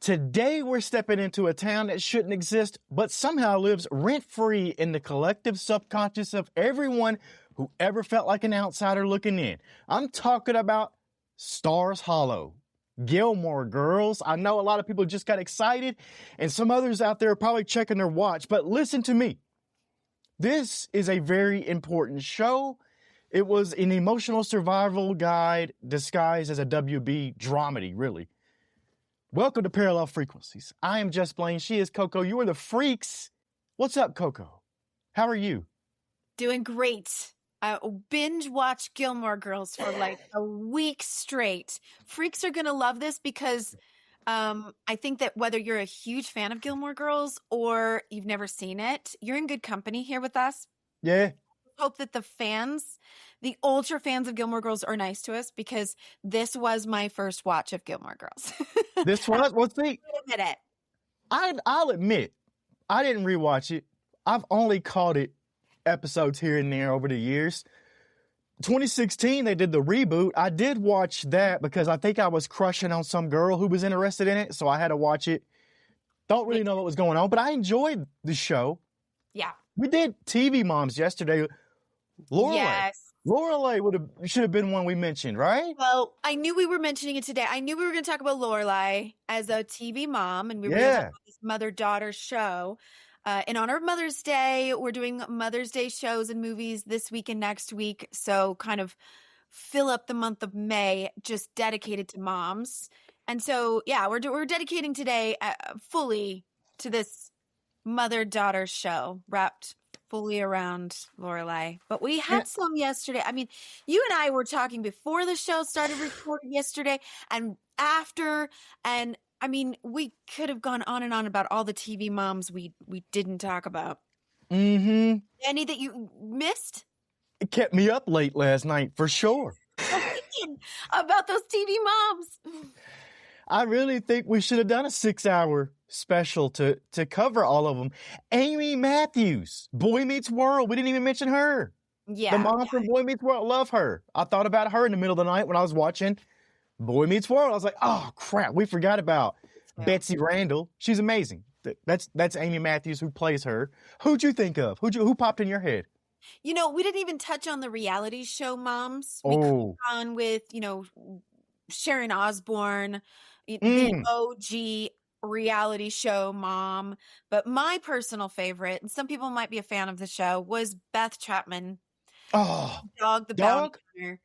Today, we're stepping into a town that shouldn't exist, but somehow lives rent-free in the collective subconscious of everyone who ever felt like an outsider looking in. I'm talking about Stars Hollow, Gilmore Girls. I know a lot of people just got excited, and some others out there are probably checking their watch, but listen to me. This is a very important show. It was an emotional survival guide disguised as a WB dramedy, really. Welcome to Parallel Frequencies. I am Just Blane. She is Coco. You are the freaks. What's up, Coco? How are you? Doing great. I binge watched Gilmore Girls for like a week straight. Freaks are going to love this because I think that whether you're a huge fan of Gilmore Girls or you've never seen it, you're in good company here with us. Yeah. Hope that the fans, the ultra fans of Gilmore Girls are nice to us because this was my first watch of Gilmore Girls. This was? Well, see, Admit it. I'll admit, I didn't rewatch it. I've only caught it episodes here and there over the years. 2016, they did the reboot. I did watch that because I think I was crushing on some girl who was interested in it, so I had to watch it. Don't really know what was going on, but I enjoyed the show. Yeah. We did TV Moms yesterday. Lorelai. Yes. Lorelai should have been one we mentioned, right? Well, I knew we were mentioning it today. I knew we were going to talk about Lorelai as a TV mom, and we were going to talk about this mother-daughter show. In honor of Mother's Day, we're doing Mother's Day shows and movies this week and next week. So kind of fill up the month of May just dedicated to moms. And so, yeah, we're dedicating today fully to this mother-daughter show wrapped fully around Lorelai. But we had some yesterday. I mean, you and I were talking before the show started recording yesterday and after, and I mean, we could have gone on and on about all the TV moms we didn't talk about. Mm-hmm. Any that you missed? It kept me up late last night, for sure. About those TV moms. I really think we should have done a 6-hour special to cover all of them. Amy Matthews, Boy Meets World. We didn't even mention her. Yeah. The mom from Boy Meets World. Love her. I thought about her in the middle of the night when I was watching Boy Meets World. I was like, oh, crap. We forgot about Betsy Randall. She's amazing. That's Amy Matthews who plays her. Who'd you think of? Who popped in your head? You know, we didn't even touch on the reality show moms. We could have gone with, Sharon Osbourne, the OG reality show mom. But my personal favorite, and some people might be a fan of the show, was Beth Chapman. Oh, Dog the Bounty Hunter.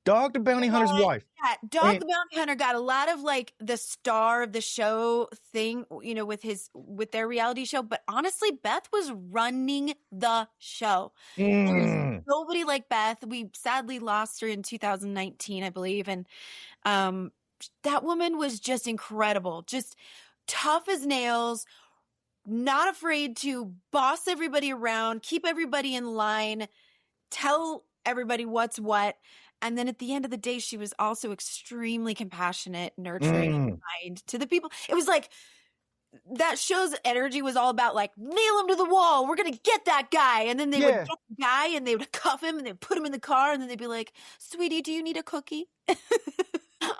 Dog the Bounty Hunter's wife. Yeah, Dog the Bounty Hunter got a lot of like the star of the show thing, with their reality show. But honestly, Beth was running the show. There's nobody like Beth. We sadly lost her in 2019, I believe. And that woman was just incredible. Just tough as nails, not afraid to boss everybody around, keep everybody in line, tell everybody what's what. And then at the end of the day, she was also extremely compassionate, nurturing, and kind to the people. It was like that show's energy was all about like, nail him to the wall. We're going to get that guy. And then they would get the guy and they would cuff him and they'd put him in the car. And then they'd be like, sweetie, do you need a cookie?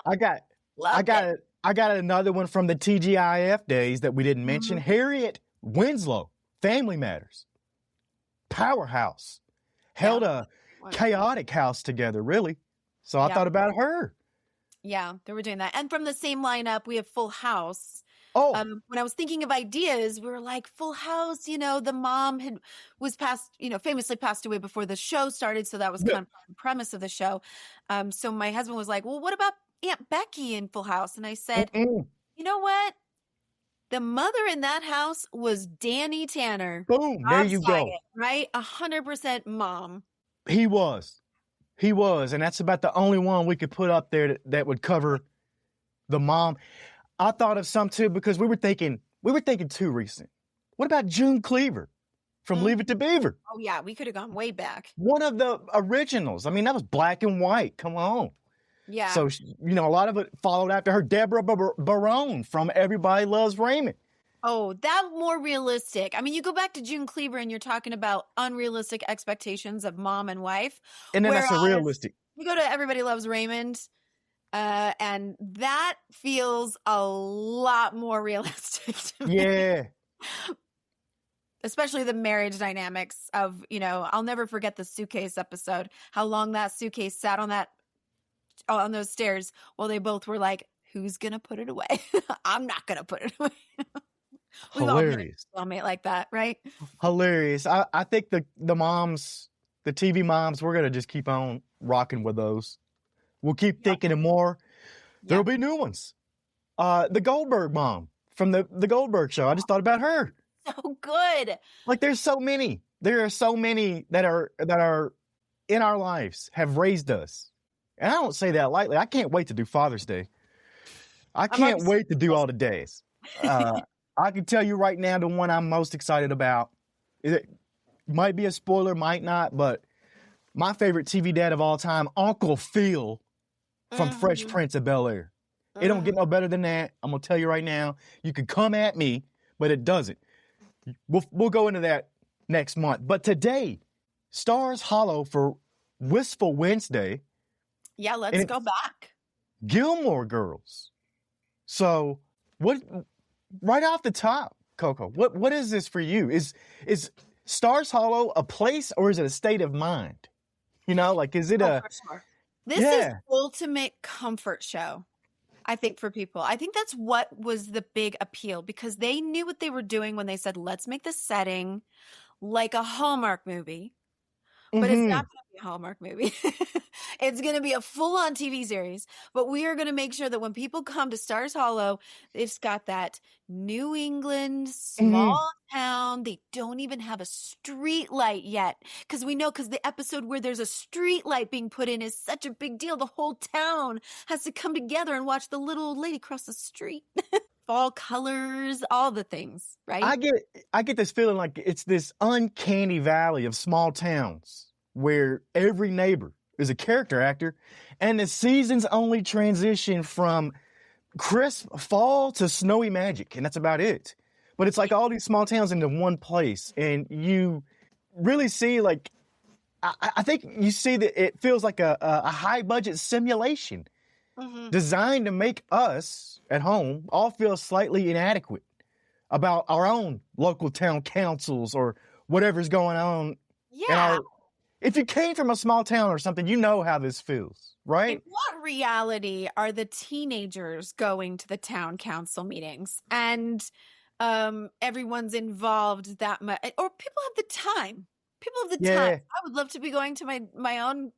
I got another one from the TGIF days that we didn't mention. Harriet Winslow, Family Matters. Powerhouse. Held a chaotic house together, really. So I thought about her. Yeah, they were doing that. And from the same lineup, we have Full House. Oh. When I was thinking of ideas, we were like, Full House, the mom famously passed away before the show started. So that was kind of the premise of the show. So my husband was like, well, what about Aunt Becky in Full House? And I said, you know what? The mother in that house was Danny Tanner. Boom, there you go. Right? 100% mom. He was. And that's about the only one we could put up there that would cover the mom. I thought of some too, because we were thinking too recent. What about June Cleaver from Leave It to Beaver? Oh yeah, we could have gone way back. One of the originals. I mean, that was black and white. Come on. Yeah. So, a lot of it followed after her. Deborah Barone from Everybody Loves Raymond. Oh, that more realistic. I mean, you go back to June Cleaver and you're talking about unrealistic expectations of mom and wife. And then that's a realistic. You go to Everybody Loves Raymond. And that feels a lot more realistic to me. Yeah. Especially the marriage dynamics of, I'll never forget the suitcase episode, how long that suitcase sat on those stairs while they both were like, who's going to put it away? I'm not going to put it away. We've all been a soulmate like that, right? Hilarious. I think the moms, the TV moms, we're going to just keep on rocking with those. We'll keep thinking of more. There'll be new ones. The Goldberg mom from the Goldberg show. I just thought about her. So good. Like there's so many. There are so many that are in our lives, have raised us. And I don't say that lightly. I can't wait to do Father's Day. I can't wait to do all the days. I can tell you right now the one I'm most excited about. It might be a spoiler, might not, but my favorite TV dad of all time, Uncle Phil from Fresh Prince of Bel-Air. It don't get no better than that. I'm going to tell you right now. You can come at me, but it doesn't. We'll go into that next month. But today, Stars Hollow for Wistful Wednesday. Yeah, let's go back. Gilmore Girls. So, right off the top, Coco, what is this for you? Is Stars Hollow a place or is it a state of mind? Is it for sure. This is ultimate comfort show, I think, for people. I think that's what was the big appeal, because they knew what they were doing when they said, let's make the setting like a Hallmark movie. But it's not going to be a Hallmark movie. It's going to be a full-on TV series. But we are going to make sure that when people come to Stars Hollow, it's got that New England small town. They don't even have a street light yet. Because the episode where there's a street light being put in is such a big deal. The whole town has to come together and watch the little old lady cross the street. Fall colors, all the things, right? I get this feeling like it's this uncanny valley of small towns where every neighbor is a character actor, and the seasons only transition from crisp fall to snowy magic, and that's about it. But it's like all these small towns into one place, and you really see I think you see that it feels like a high budget simulation designed to make us at home all feel slightly inadequate about our own local town councils or whatever's going on. Yeah. If you came from a small town or something, you know how this feels, right? In what reality are the teenagers going to the town council meetings and everyone's involved that much? Or people have the time. People have the time. I would love to be going to my own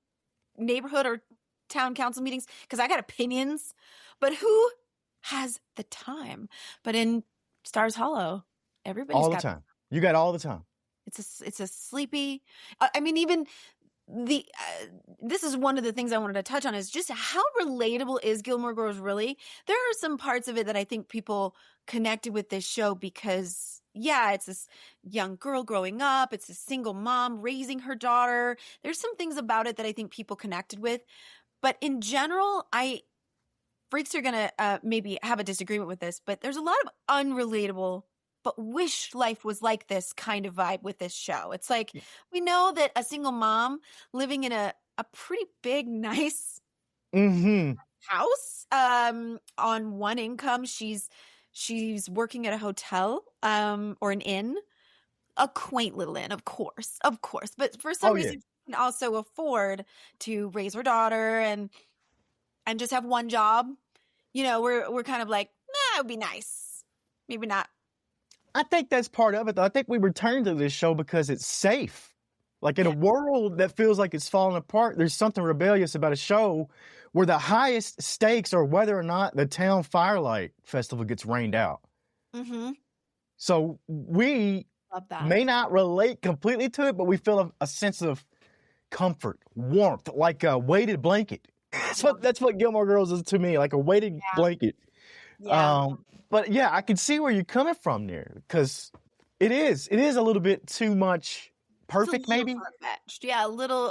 neighborhood or town council meetings because I got opinions, but who has the time? But in Stars Hollow, everybody's got time. You got all the time. It's a sleepy. I mean, even this is one of the things I wanted to touch on is just how relatable is Gilmore Girls really? There are some parts of it that I think people connected with this show because, it's this young girl growing up. It's a single mom raising her daughter. There's some things about it that I think people connected with. But in general, freaks are going to maybe have a disagreement with this, but there's a lot of unrelatable but wish life was like this kind of vibe with this show. It's like, we know that a single mom living in a pretty big, nice house on one income, she's working at a hotel or an inn, a quaint little inn, of course. But for some reason, she can also afford to raise her daughter and just have one job. We're kind of like, it would be nice. Maybe not. I think that's part of it, though. I think we return to this show because it's safe. Like in a world that feels like it's falling apart, there's something rebellious about a show where the highest stakes are whether or not the town firelight festival gets rained out. So we may not relate completely to it, but we feel a sense of comfort, warmth, like a weighted blanket. That's what Gilmore Girls is to me, like a weighted blanket. But I can see where you're coming from there because it is a little bit too much perfect, maybe. Far-fetched. Yeah, a little.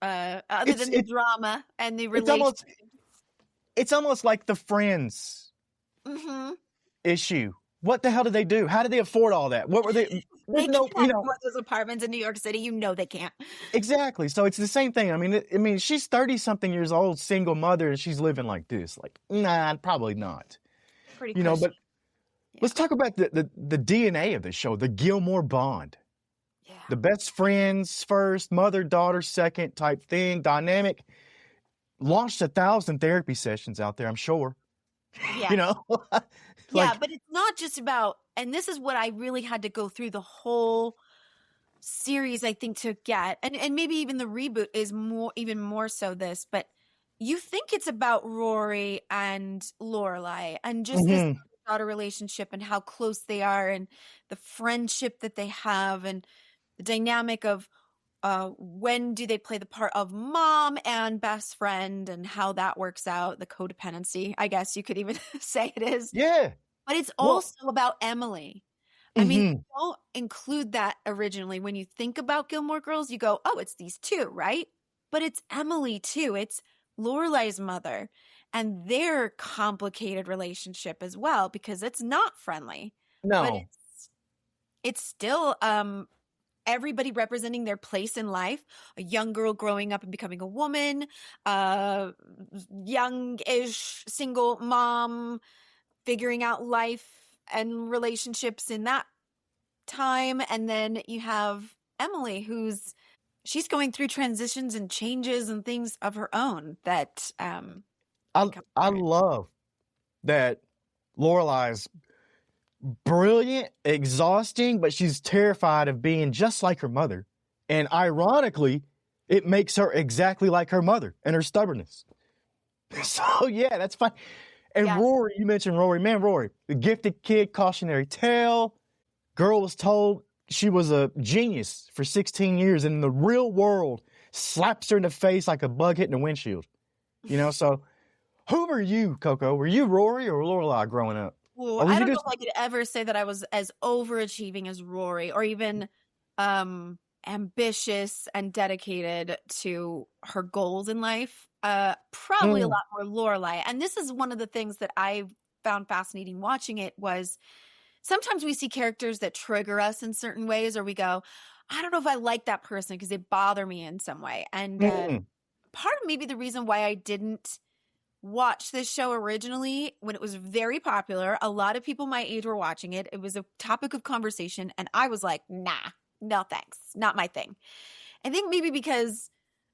Other than the drama and the relationship, it's almost like the Friends issue What the hell did they do? How did they afford all that? What were they? They There's no, can't afford those apartments in New York City. You know they can't. exactly. So it's the same thing. I mean, she's 30-something years old, single mother, and she's living like this. Like, nah, probably not. Pretty You know, cushy. but let's talk about the DNA of the show, the Gilmore bond. Yeah. The best friends first, mother, daughter second type thing, dynamic. Launched 1,000 therapy sessions out there, I'm sure. Yeah. You know? Yeah, but it's not just about, and this is what I really had to go through the whole series, I think, to get, and maybe even the reboot is even more so this, but you think it's about Rory and Lorelai and just this daughter relationship and how close they are and the friendship that they have and the dynamic of when do they play the part of mom and best friend and how that works out, the codependency, I guess you could even say it is. Yeah. But it's also about Emily. I mean, you don't include that originally. When you think about Gilmore Girls, you go, oh, it's these two, right? But it's Emily too. It's Lorelai's mother and their complicated relationship as well, because it's not friendly. No. But it's still everybody representing their place in life. A young girl growing up and becoming a woman, young-ish single mom, figuring out life and relationships in that time. And then you have Emily, she's going through transitions and changes and things of her own that I love that Lorelai's brilliant, exhausting, but she's terrified of being just like her mother. And ironically, it makes her exactly like her mother and her stubbornness. So yeah, that's fine. And Rory, you mentioned Rory. Man, Rory, the gifted kid, cautionary tale. Girl was told she was a genius for 16 years, and in the real world, slaps her in the face like a bug hitting a windshield. You know, so who were you, Coco? Were you Rory or Lorelai growing up? Well, I don't know if I could ever say that I was as overachieving as Rory or even ambitious and dedicated to her goals in life. Probably a lot more Lorelai. And this is one of the things that I found fascinating watching it was sometimes we see characters that trigger us in certain ways, or we go, I don't know if I like that person because they bother me in some way. And part of maybe the reason why I didn't watch this show originally when it was very popular, a lot of people my age were watching it. It was a topic of conversation. And I was like, nah, no thanks. Not my thing. I think maybe because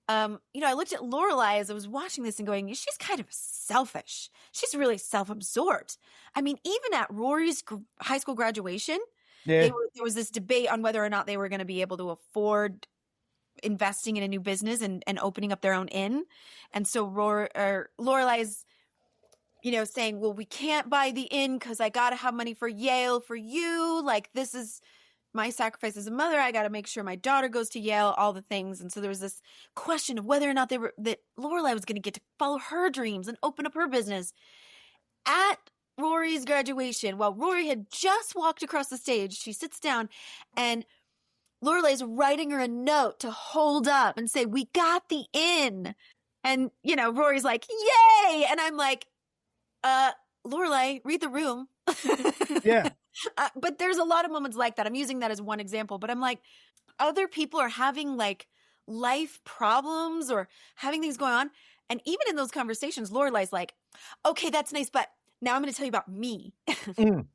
I looked at Lorelai as I was watching this and going, she's kind of selfish. She's really self-absorbed. I mean, even at Rory's high school graduation, there was this debate on whether or not they were going to be able to afford investing in a new business and opening up their own inn. And so Lorelai's, saying, well, we can't buy the inn because I got to have money for Yale for you. Like, this is my sacrifice as a mother. I got to make sure my daughter goes to Yale, all the things. And so there was this question of whether or not that Lorelai was going to get to follow her dreams and open up her business. At Rory's graduation, while Rory had just walked across the stage, she sits down and Lorelai's writing her a note to hold up and say, we got the inn. And, Rory's like, yay. And I'm like, Lorelai, read the room. Yeah. But there's a lot of moments like that. I'm using that as one example, but I'm like, other people are having like life problems or having things going on. And even in those conversations, Lorelai's like, okay, that's nice, but now I'm going to tell you about me. And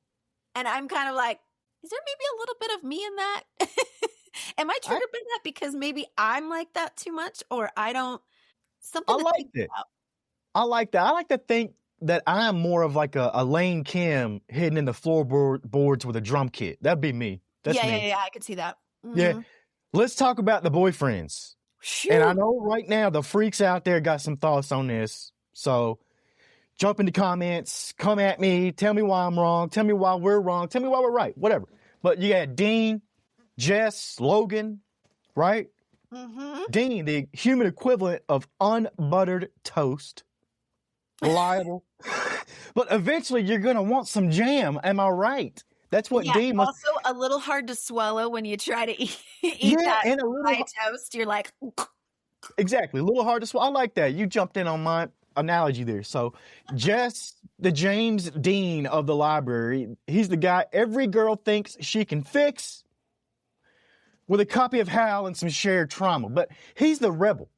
I'm kind of like, is there maybe a little bit of me in that? Am I triggered by that because maybe I'm like that too much, or I don't, something to think about. I like that. I like to think that I'm more of like a Lane Kim hidden in the floorboards with a drum kit. That'd be me. That's me. Yeah, I could see that. Mm-hmm. Yeah. Let's talk about the boyfriends. Shoot. And I know right now the freaks out there got some thoughts on this. So jump in the comments, come at me, tell me why I'm wrong, tell me why we're wrong, tell me why we're right, whatever. But you got Dean, Jess, Logan, right? Mm-hmm. Dean, the human equivalent of unbuttered toast. Reliable. But eventually you're going to want some jam. Am I right? That's what Dean must... Also a little hard to swallow when you try to eat that and a little toast. You're like... Exactly. A little hard to swallow. I like that. You jumped in on mine. analogy there. So Jess, the James Dean of the library, he's the guy every girl thinks she can fix with a copy of Hal and some shared trauma. But he's the rebel.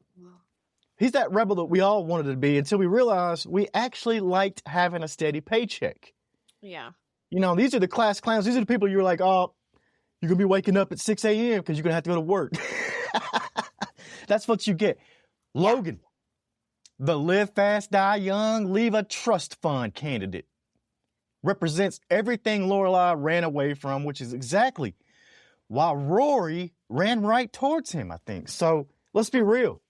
He's that rebel that we all wanted to be until we realized we actually liked having a steady paycheck. Yeah. You know, these are the class clowns. These are the people you're like, oh, you're going to be waking up at 6 a.m. because you're going to have to go to work. That's what you get. Logan, the live fast, die young, leave a trust fund candidate, represents everything Lorelai ran away from, which is exactly why Rory ran right towards him, I think. So let's be real.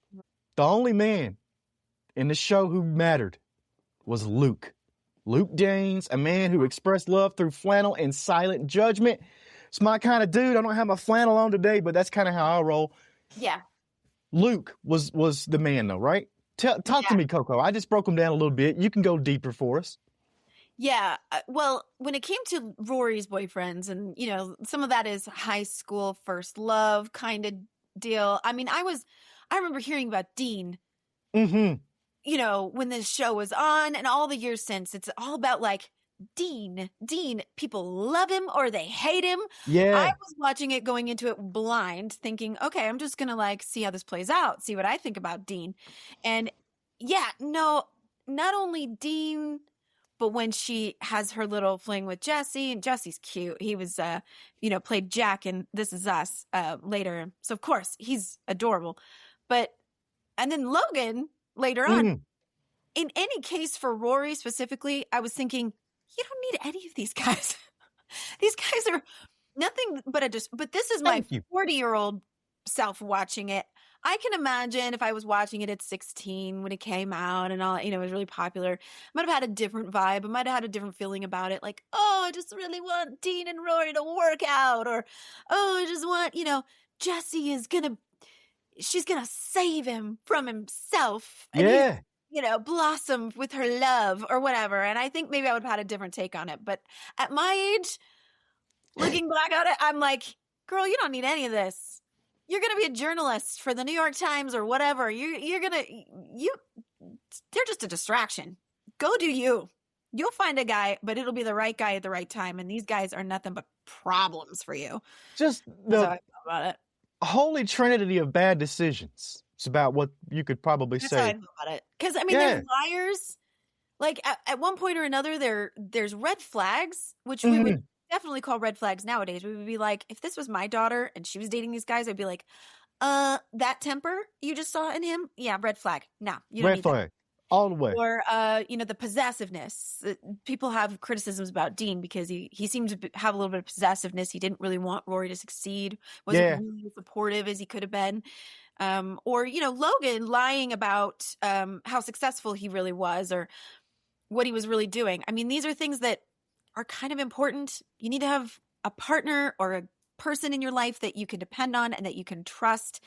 The only man in the show who mattered was Luke. Luke James, a man who expressed love through flannel and silent judgment. It's my kind of dude. I don't have my flannel on today, but that's kind of how I roll. Yeah. Luke was the man, though, right? Talk to me, Coco. I just broke him down a little bit. You can go deeper for us. Yeah. Well, when it came to Rory's boyfriends, and, you know, some of that is high school first love kind of deal. I mean, I remember hearing about Dean, Mm-hmm. you know, when this show was on, and all the years since, it's all about like Dean, people love him or they hate him. Yeah. I was watching it, going into it blind, thinking, okay, I'm just going to like see how this plays out, see what I think about Dean. And yeah, no, not only Dean, but when she has her little fling with Jesse, and Jesse's cute. He was, you know, played Jack in This Is Us later. So of course he's adorable. And then Logan later on, in any case for Rory specifically, I was thinking, you don't need any of these guys. These guys are nothing but but this is my 40-year-old self watching it. I can imagine if I was watching it at 16 when it came out and all, you know, it was really popular, I might have had a different vibe. I might have had a different feeling about it. Like, oh, I just really want Dean and Rory to work out. Or, oh, I just want, you know, Jessie she's going to save him from himself. And Yeah. you know, blossom with her love or whatever. And I think maybe I would have had a different take on it. But at my age, looking back at it, I'm like, girl, you don't need any of this. You're going to be a journalist for the New York Times or whatever. They're just a distraction. Go do you. You'll find a guy, but it'll be the right guy at the right time. And these guys are nothing but problems for you. Just That's how I feel about it. Holy Trinity of Bad Decisions. It's about what you could probably That's say. how I feel about it. Because, I mean, they're liars. Like, at one point or another, there's red flags, which we would definitely call red flags nowadays. We would be like, if this was my daughter and she was dating these guys, I'd be like, that temper you just saw in him? Yeah, red flag. No, you don't need flag. All the way. Or, you know, the possessiveness. People have criticisms about Dean because he seemed to have a little bit of possessiveness. He didn't really want Rory to succeed. Wasn't really supportive as he could have been. Or, you know, Logan lying about how successful he really was or what he was really doing. I mean, these are things that are kind of important. You need to have a partner or a person in your life that you can depend on and that you can trust.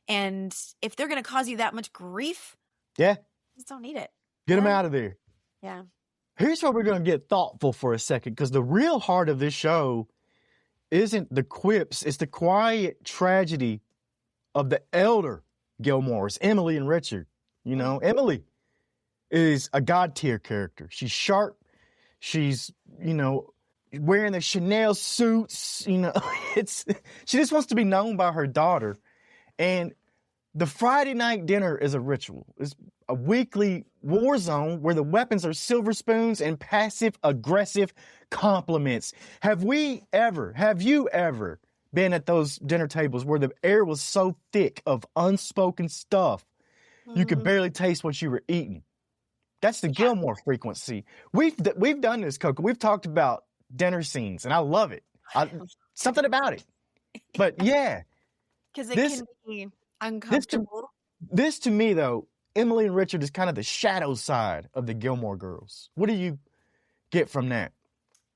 And if they're going to cause you that much grief, you just don't need it. Get them out of there. Yeah. Here's where we're going to get thoughtful for a second, because the real heart of this show isn't the quips. It's the quiet tragedy of the elder Gilmores, Emily and Richard. You know, Emily is a God tier character. She's sharp. She's, you know, wearing the Chanel suits. You know, she just wants to be known by her daughter. And the Friday night dinner is a ritual. It's a weekly war zone where the weapons are silver spoons and passive aggressive compliments. Have you ever been at those dinner tables where the air was so thick of unspoken stuff you could barely taste what you were eating? That's the Gilmore frequency. We've done this, Coco. We've talked about dinner scenes, and I love it. Something about it. But yeah. Because it can be uncomfortable. This to me, though, Emily and Richard is kind of the shadow side of the Gilmore Girls. What do you get from that?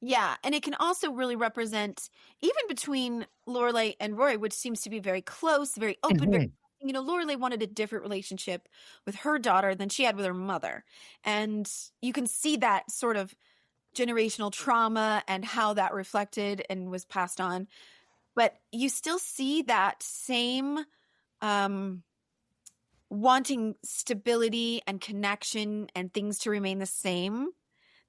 Yeah, and it can also really represent, even between Lorelai and Rory, which seems to be very close, very open, very, you know, Lorelai wanted a different relationship with her daughter than she had with her mother. And you can see that sort of generational trauma and how that reflected and was passed on. But you still see that same wanting stability and connection and things to remain the same.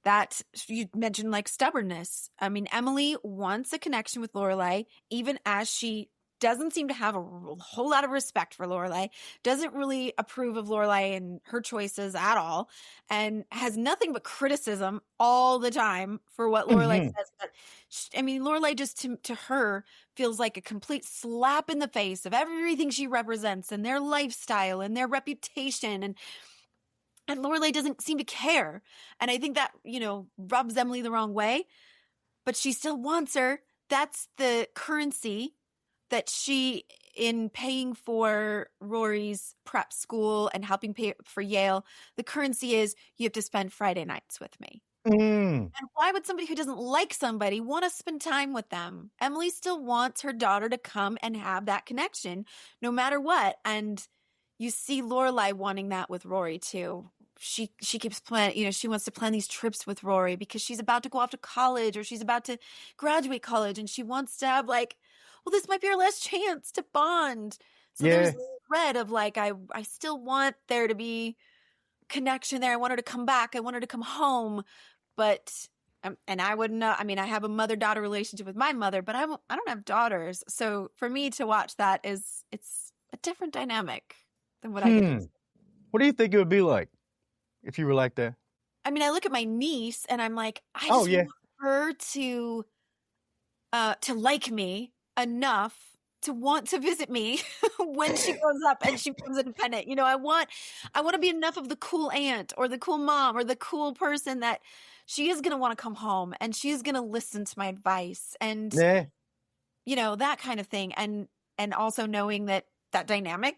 That you mentioned, like, stubbornness. I mean, Emily wants a connection with Lorelai, even as she doesn't seem to have a whole lot of respect for Lorelai, doesn't really approve of Lorelai and her choices at all, and has nothing but criticism all the time for what Lorelai says. But I mean, Lorelai just to her feels like a complete slap in the face of everything she represents and their lifestyle and their reputation, and Lorelai doesn't seem to care. And I think that, rubs Emily the wrong way, but she still wants her. That's the currency that she, in paying for Rory's prep school and helping pay for Yale, the currency is you have to spend Friday nights with me. And why would somebody who doesn't like somebody want to spend time with them? Emily still wants her daughter to come and have that connection no matter what. And you see Lorelai wanting that with Rory too. She keeps planning, she wants to plan these trips with Rory because she's about to go off to college or she's about to graduate college, and she wants to have, like, well, this might be our last chance to bond. So there's this thread of, like, I still want there to be connection there. I want her to come back. I want her to come home. But, and I wouldn't know. I mean, I have a mother-daughter relationship with my mother, but I don't have daughters. So for me to watch that it's a different dynamic than what I get to see. What do you think it would be like if you were like that? I mean, I look at my niece and I'm like, I just want her to like me enough to want to visit me when she grows up and she becomes independent. I want to be enough of the cool aunt or the cool mom or the cool person that she is going to want to come home and she's going to listen to my advice and, that kind of thing. And also knowing that dynamic,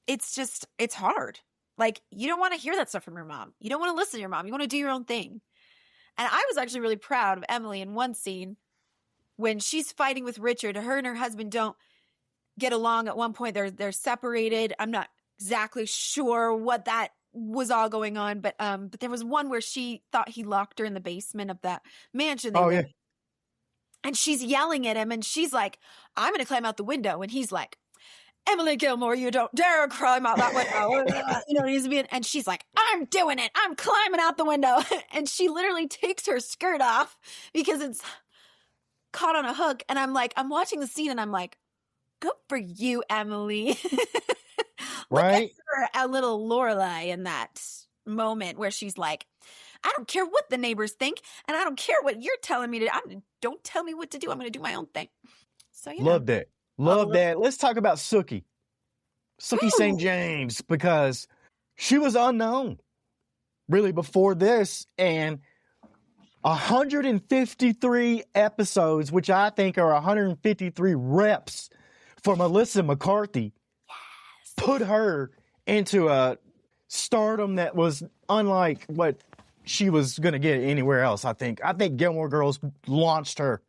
it's hard. Like, you don't want to hear that stuff from your mom. You don't want to listen to your mom. You want to do your own thing. And I was actually really proud of Emily in one scene when she's fighting with Richard. Her and her husband don't get along at one point. They're separated. I'm not exactly sure what that was all going on, but there was one where she thought he locked her in the basement of that mansion they live in. And she's yelling at him and she's like, I'm going to climb out the window. And he's like, Emily Gilmore, you don't dare climb out that window. And she's like, I'm doing it. I'm climbing out the window. And she literally takes her skirt off because it's caught on a hook. And I'm watching the scene and I'm like, good for you, Emily. Right? Look at her, a little Lorelai in that moment where she's like, I don't care what the neighbors think. And I don't care what you're telling me to do. Don't tell me what to do. I'm going to do my own thing. So, Love that. Love that. Let's talk about Sookie St. James, because she was unknown really before this, and 153 episodes, which I think are 153 reps for Melissa McCarthy, put her into a stardom that was unlike what she was going to get anywhere else. I think Gilmore Girls launched her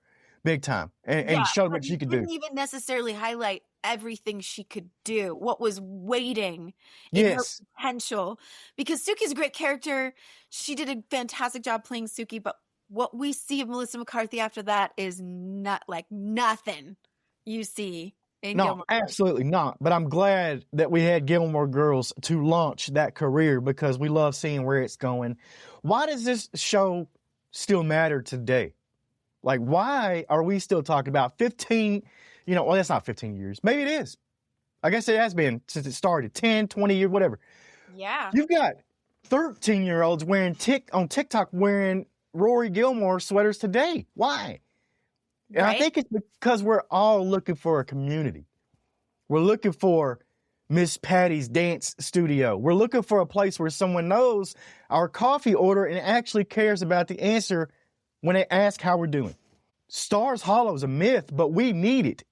big time and showed what she could do. Didn't even necessarily highlight everything she could do, what was waiting in her potential. Because Sookie's a great character. She did a fantastic job playing Sookie, but what we see of Melissa McCarthy after that is not like nothing you see in Gilmore Girls. Absolutely not. But I'm glad that we had Gilmore Girls to launch that career because we love seeing where it's going. Why does this show still matter today? Like, why are we still talking about 15, well, that's not 15 years. Maybe it is. I guess it has been since it started, 10, 20 years, whatever. Yeah. You've got 13-year-olds on TikTok wearing Rory Gilmore sweaters today. Why? And I think it's because we're all looking for a community. We're looking for Miss Patty's dance studio. We're looking for a place where someone knows our coffee order and actually cares about the answer when they ask how we're doing. Stars Hollow is a myth, but we need it.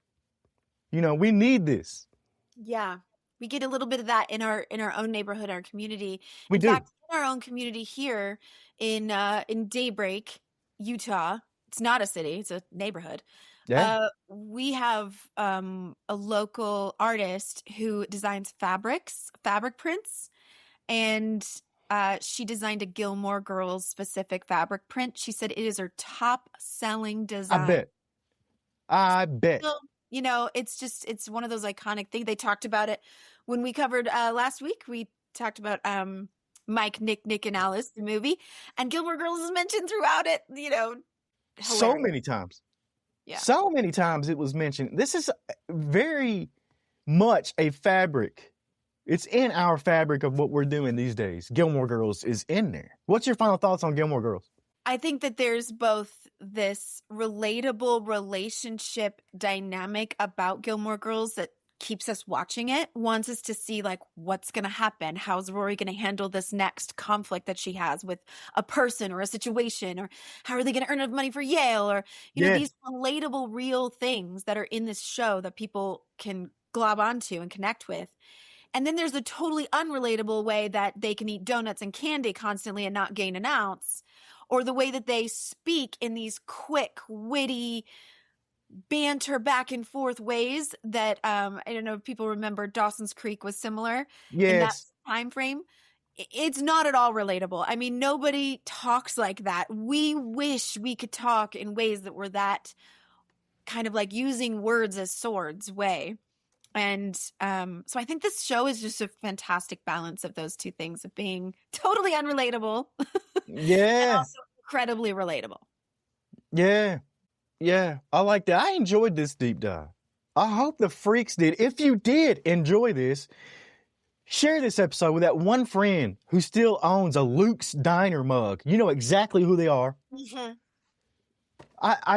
We need this. Yeah. We get a little bit of that in our own neighborhood, our community. In fact, in our own community here in Daybreak, Utah. It's not a city, it's a neighborhood. Yeah. We have a local artist who designs fabric prints, and she designed a Gilmore Girls specific fabric print. She said it is her top selling design. I bet. So, You know, it's one of those iconic things. They talked about it when we covered last week. We talked about Mike, Nick, and Alice, the movie, and Gilmore Girls is mentioned throughout it. You know, hilarious. So many times. Yeah. So many times it was mentioned. This is very much a fabric. It's in our fabric of what we're doing these days. Gilmore Girls is in there. What's your final thoughts on Gilmore Girls? I think that there's both this relatable relationship dynamic about Gilmore Girls that keeps us watching it, wants us to see like what's going to happen. How's Rory going to handle this next conflict that she has with a person or a situation, or how are they going to earn enough money for Yale, or, you know, these relatable real things that are in this show that people can glob onto and connect with. And then there's a totally unrelatable way that they can eat donuts and candy constantly and not gain an ounce, or the way that they speak in these quick, witty, banter back and forth ways that I don't know if people remember Dawson's Creek was similar in that time frame. It's not at all relatable. I mean, nobody talks like that. We wish we could talk in ways that were that kind of like using words as swords way. And so I think this show is just a fantastic balance of those two things, of being totally unrelatable and also incredibly relatable. Yeah, I like that. I enjoyed this deep dive. I hope the freaks did. If you did enjoy this, share this episode with that one friend who still owns a Luke's Diner mug. You know exactly who they are. Mm-hmm. I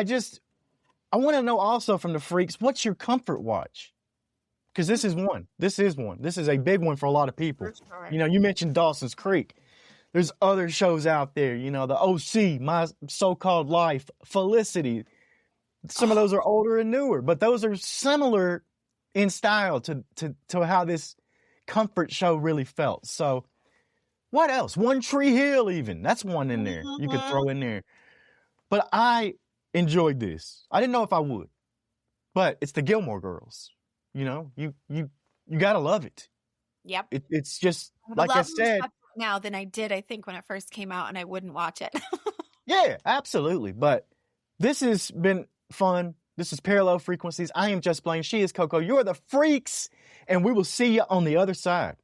want to know also from the freaks, what's your comfort watch? Because this is one. This is a big one for a lot of people. Sure. You know, you mentioned Dawson's Creek. There's other shows out there, you know, the OC, My So-Called Life, Felicity. Some of those are older and newer, but those are similar in style to how this comfort show really felt. So what else? One Tree Hill even. That's one in there you could throw in there. But I enjoyed this. I didn't know if I would. But it's the Gilmore Girls. You know, you got to love it. Yep. It's just, like I said. Now than I did, I think, when it first came out, and I wouldn't watch it. Yeah, absolutely. But this has been fun. This is Parallel Frequencies. I am Just Blane. She is Coco. You're the freaks. And we will see you on the other side.